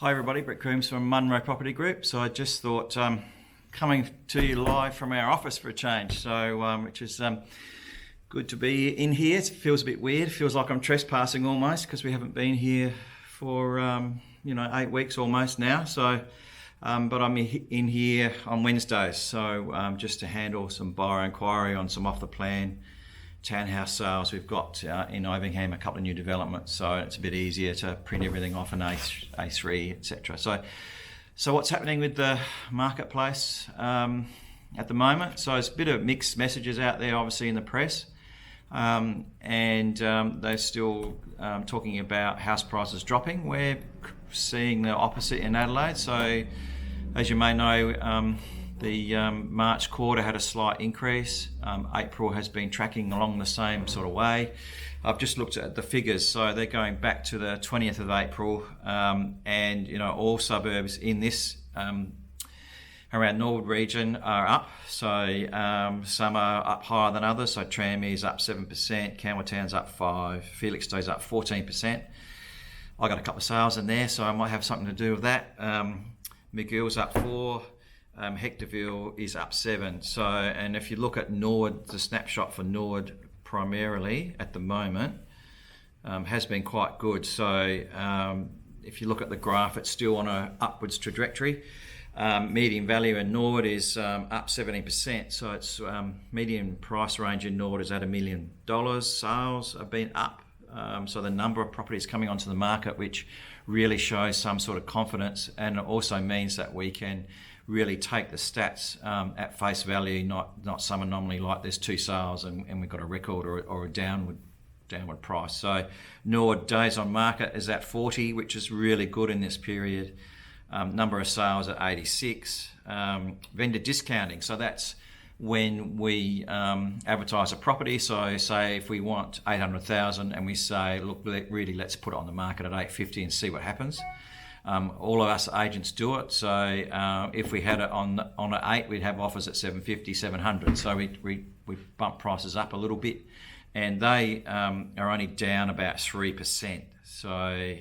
Hi everybody, Brett Coombs from Munro Property Group. So I just thought coming to you live from our office for a change, which is good to be in here. It feels a bit weird. It feels like I'm trespassing almost because we haven't been here for 8 weeks almost now. So, but I'm in here on Wednesdays, so just to handle some buyer inquiry on some off the plan townhouse sales. We've got in Ivingham a couple of new developments, so it's a bit easier to print everything off an A3, etc. So what's happening with the marketplace at the moment? So there's a bit of mixed messages out there, obviously in the press, and they're still talking about house prices dropping. We're seeing the opposite in Adelaide. So as you may know, the March quarter had a slight increase. April has been tracking along the same sort of way. I've just looked at the figures, so they're going back to the 20th of April, and all suburbs in this around Norwood region are up. So some are up higher than others. So Tranmere's up 7%, Campbelltown's up 5%, Felixstowe's up 14%. I got a couple of sales in there, so I might have something to do with that. McGill's up 4%. Hectorville is up 7%. So, and if you look at Norwood, the snapshot for Norwood primarily at the moment has been quite good. So if you look at the graph, it's still on an upwards trajectory. Median value in Norwood is up 17%. So it's median price range in Norwood is at $1 million. Sales have been up. So the number of properties coming onto the market, which really shows some sort of confidence, and it also means that we can really take the stats at face value, not some anomaly like there's 2 sales and we've got a record or a downward price. So Norwood days on market is at 40, which is really good in this period. Number of sales at 86. Vendor discounting, so that's when we advertise a property. So say if we want 800,000 and we say, look, really let's put it on the market at 850 and see what happens. All of us agents do it. So if we had it on at 8, we'd have offers at 750, 700. So we bump prices up a little bit, and they are only down about 3%. So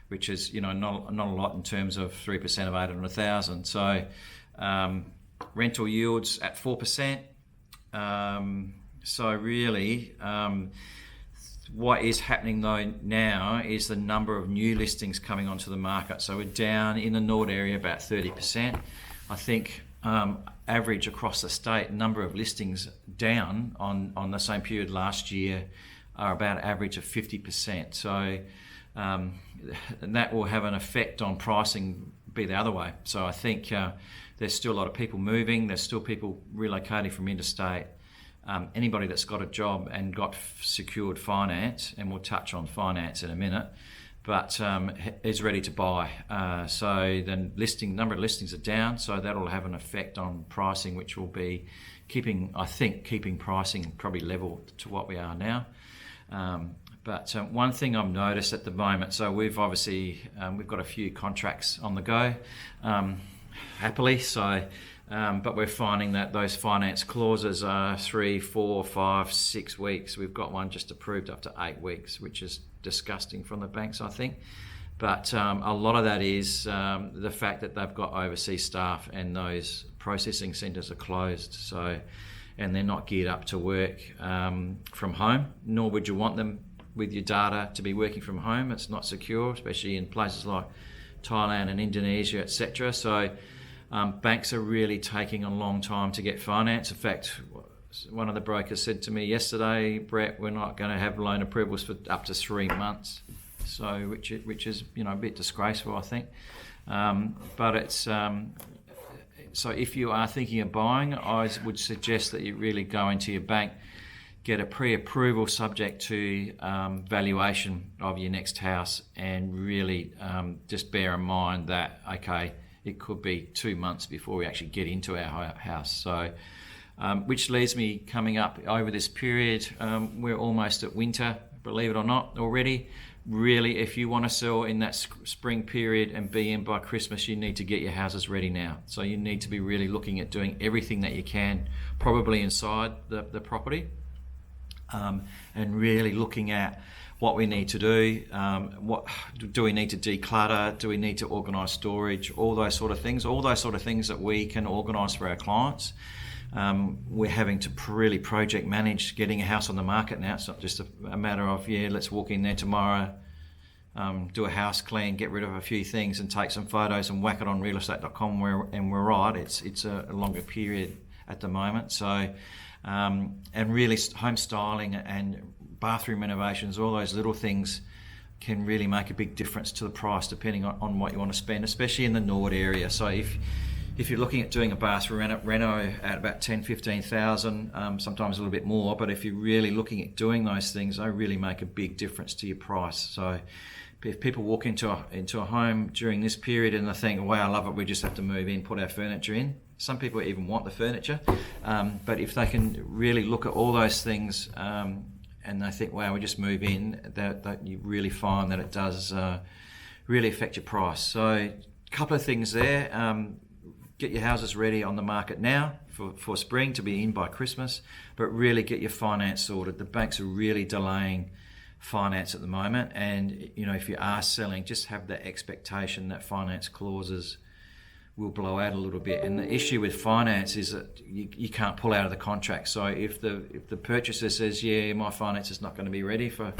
which is not a lot in terms of 3% of 800,000. So rental yields at 4%. So really, what is happening though now is the number of new listings coming onto the market. So we're down in the Norwood area about 30%. I think average across the state, number of listings down on the same period last year are about average of 50%. So and that will have an effect on pricing be the other way. So I think there's still a lot of people moving. There's still people relocating from interstate. Anybody that's got a job and got secured finance, and we'll touch on finance in a minute, but is ready to buy. So then number of listings are down, so that'll have an effect on pricing, which will be keeping pricing probably level to what we are now. But one thing I've noticed at the moment, so we've got a few contracts on the go, happily. So. But we're finding that those finance clauses are 3, 4, 5, 6 weeks. We've got one just approved up to 8 weeks, which is disgusting from the banks, I think. But a lot of that is the fact that they've got overseas staff and those processing centres are closed. So, and they're not geared up to work from home, nor would you want them with your data to be working from home. It's not secure, especially in places like Thailand and Indonesia, etc. So banks are really taking a long time to get finance. In fact, one of the brokers said to me yesterday, Brett, we're not going to have loan approvals for up to 3 months. So, which is a bit disgraceful, I think. But it's so if you are thinking of buying, I would suggest that you really go into your bank, get a pre-approval subject to valuation of your next house, and really just bear in mind that it could be 2 months before we actually get into our house. So, which leads me coming up over this period. We're almost at winter, believe it or not, already. Really, if you want to sell in that spring period and be in by Christmas, you need to get your houses ready now. So you need to be really looking at doing everything that you can, probably inside the property, and really looking at what we need to do, what do we need to declutter, do we need to organise storage, all those sort of things that we can organise for our clients. We're having to really project manage getting a house on the market now. It's not just a matter of, let's walk in there tomorrow, do a house clean, get rid of a few things and take some photos and whack it on realestate.com and we're right. It's a longer period at the moment. So, and really home styling and bathroom renovations, all those little things can really make a big difference to the price depending on what you want to spend, especially in the Nord area. So if you're looking at doing a bathroom reno at about 10,000-15,000, sometimes a little bit more, but if you're really looking at doing those things, they really make a big difference to your price. So if people walk into a home during this period and they think, wow, I love it, we just have to move in, put our furniture in. Some people even want the furniture, but if they can really look at all those things and they think, wow, we just move in, that you really find that it does really affect your price. So a couple of things there. Get your houses ready on the market now for spring to be in by Christmas, but really get your finance sorted. The banks are really delaying finance at the moment, and if you are selling, just have the expectation that finance clauses will blow out a little bit. And the issue with finance is that you can't pull out of the contract. So if the purchaser says, my finance is not going to be ready for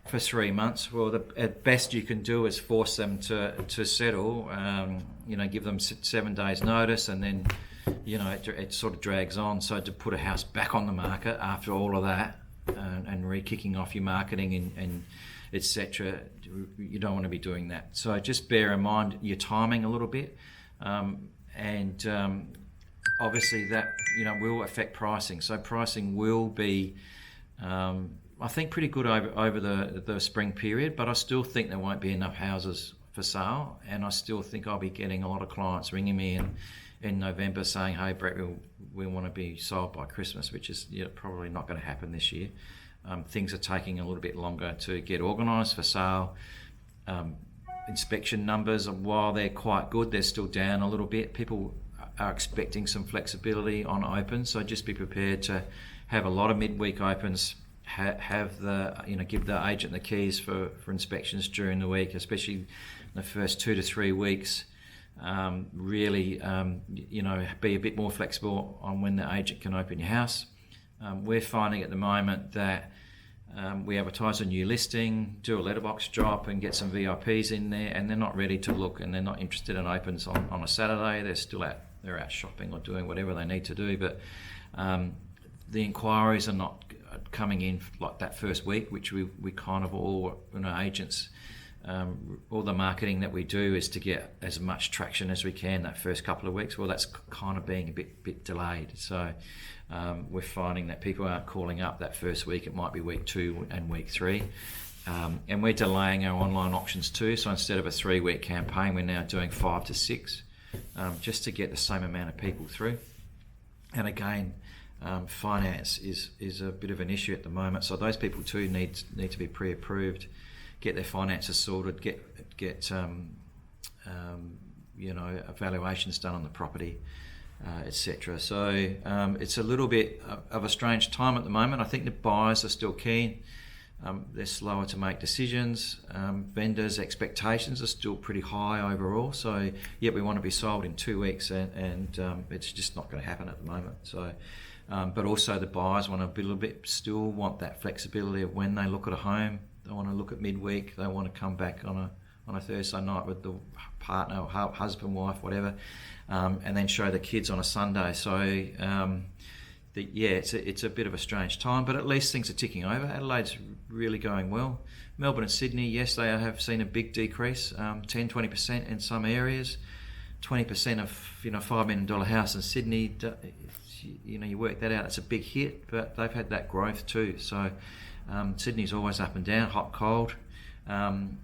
3 months, well, at best you can do is force them to settle, give them 7 days notice, and then it sort of drags on. So to put a house back on the market after all of that and re-kicking off your marketing and etc., you don't want to be doing that. So just bear in mind your timing a little bit, and obviously that will affect pricing. So pricing will be I think pretty good over the spring period, but I still think there won't be enough houses for sale, and I still think I'll be getting a lot of clients ringing me in November saying, hey Brett, we want to be sold by Christmas, which is probably not going to happen this year. Things are taking a little bit longer to get organised for sale. Inspection numbers, while they're quite good, they're still down a little bit. People are expecting some flexibility on opens, so just be prepared to have a lot of midweek opens. Have give the agent the keys for inspections during the week, especially the first 2 to 3 weeks. Really, be a bit more flexible on when the agent can open your house. We're finding at the moment that we advertise a new listing, do a letterbox drop, and get some VIPs in there, and they're not ready to look, and they're not interested in opens on a Saturday. They're still they're out shopping or doing whatever they need to do, but the inquiries are not coming in like that first week, which we kind of all, agents, all the marketing that we do is to get as much traction as we can that first couple of weeks. Well, that's kind of being a bit delayed. So we're finding that people aren't calling up that first week. It might be week 2 and week 3. And we're delaying our online auctions too. So instead of a 3-week campaign, we're now doing 5 to 6, just to get the same amount of people through. And again, finance is a bit of an issue at the moment, so those people too need to be pre-approved, get their finances sorted, get evaluations done on the property, etc. So it's a little bit of a strange time at the moment. I think the buyers are still keen. They're slower to make decisions. Vendors' expectations are still pretty high overall. So we want to be sold in 2 weeks, and it's just not going to happen at the moment. So. But also the buyers still want that flexibility of when they look at a home. They want to look at midweek. They want to come back on a Thursday night with the partner or husband, wife, whatever, and then show the kids on a Sunday. So it's a bit of a strange time, but at least things are ticking over. Adelaide's really going well. Melbourne and Sydney, yes, they have seen a big decrease, 10-20% in some areas. 20% of $5 million house in Sydney. You work that out, it's a big hit, but they've had that growth too. So Sydney's always up and down, hot, cold, and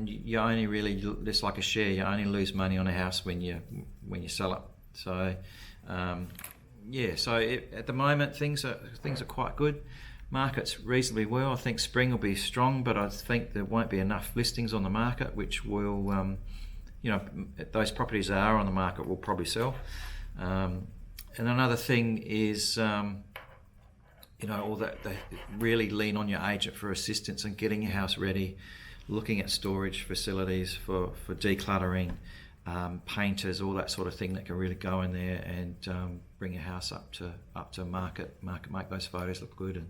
you only really, just like a share, you only lose money on a house when you sell it. So at the moment things are quite good. Market's reasonably well. I think spring will be strong, but I think there won't be enough listings on the market, which will those properties that are on the market will probably sell. And another thing is all that, they really lean on your agent for assistance and getting your house ready, looking at storage facilities for decluttering, painters, all that sort of thing that can really go in there and bring your house up to market, make those photos look good, and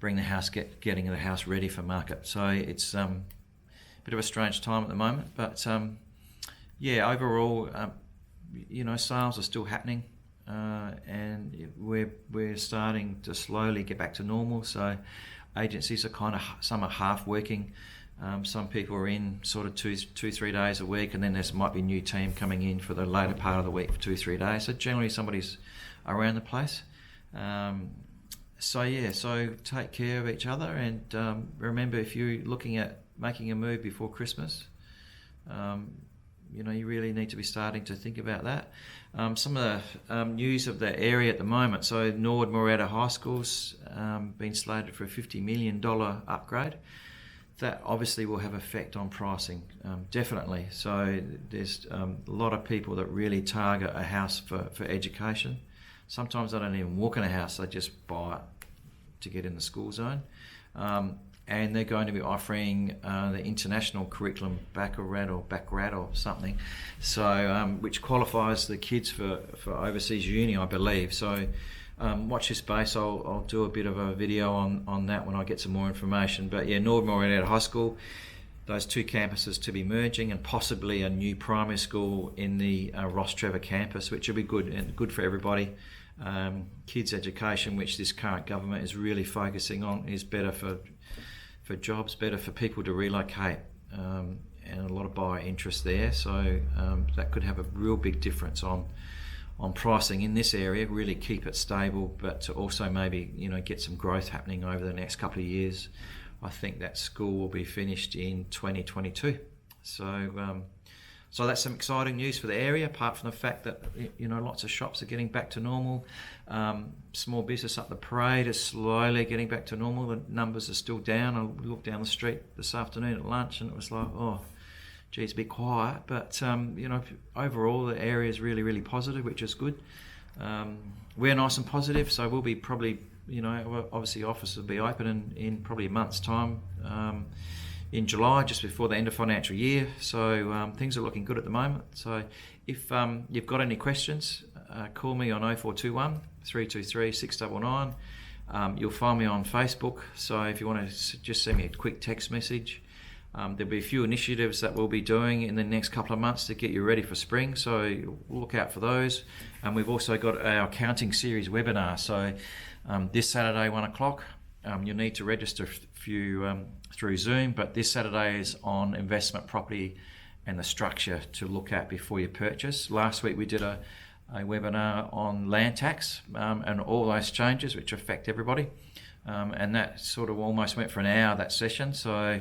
bring the house, getting the house ready for market. So it's a bit of a strange time at the moment, but overall, sales are still happening. And we're starting to slowly get back to normal. So agencies are some are half working. Some people are in sort of 2-3 days a week, and then there might be a new team coming in for the later part of the week for 2-3 days. So generally somebody's around the place. So take care of each other, and remember, if you're looking at making a move before Christmas, you really need to be starting to think about that. Some of the news of the area at the moment, so Norwood Moreetta High School's been slated for a $50 million upgrade. That obviously will have effect on pricing, definitely. So there's a lot of people that really target a house for education. Sometimes they don't even walk in a house, they just buy it to get in the school zone. And they're going to be offering the international curriculum BACCARAT or something, so which qualifies the kids for overseas uni, I believe. So watch this space. I'll do a bit of a video on that when I get some more information. But yeah, Norwood Moreetta High School, those two campuses to be merging, and possibly a new primary school in the Ross Trevor campus, which will be good and good for everybody. Kids' education, which this current government is really focusing on, is better for jobs, better for people to relocate, and a lot of buyer interest there. So that could have a real big difference on pricing in this area, really keep it stable, but to also maybe get some growth happening over the next couple of years. I think that school will be finished in 2022. So that's some exciting news for the area, apart from the fact that lots of shops are getting back to normal. Small business up the parade is slowly getting back to normal. The numbers are still down. I looked down the street this afternoon at lunch and it was like, oh, geez, a bit quiet. But overall the area is really, really positive, which is good. We're nice and positive, so we'll be probably, obviously offices will be open in probably a month's time. In July, just before the end of financial year. So things are looking good at the moment. So if you've got any questions, call me on 0421 323 699. You'll find me on Facebook. So if you want to just send me a quick text message. There'll be a few initiatives that we'll be doing in the next couple of months to get you ready for spring. So look out for those. And we've also got our accounting series webinar. So this Saturday, 1 o'clock. You'll need to register through Zoom, but this Saturday is on investment property and the structure to look at before you purchase. Last week we did a webinar on land tax and all those changes which affect everybody, and that sort of almost went for an hour, that session. So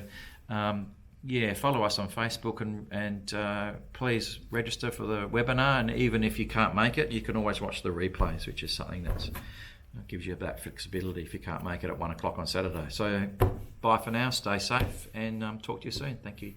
follow us on Facebook and please register for the webinar, and even if you can't make it, you can always watch the replays, which is something that gives you that flexibility if you can't make it at 1 o'clock on Saturday. So bye for now, stay safe, and talk to you soon. Thank you.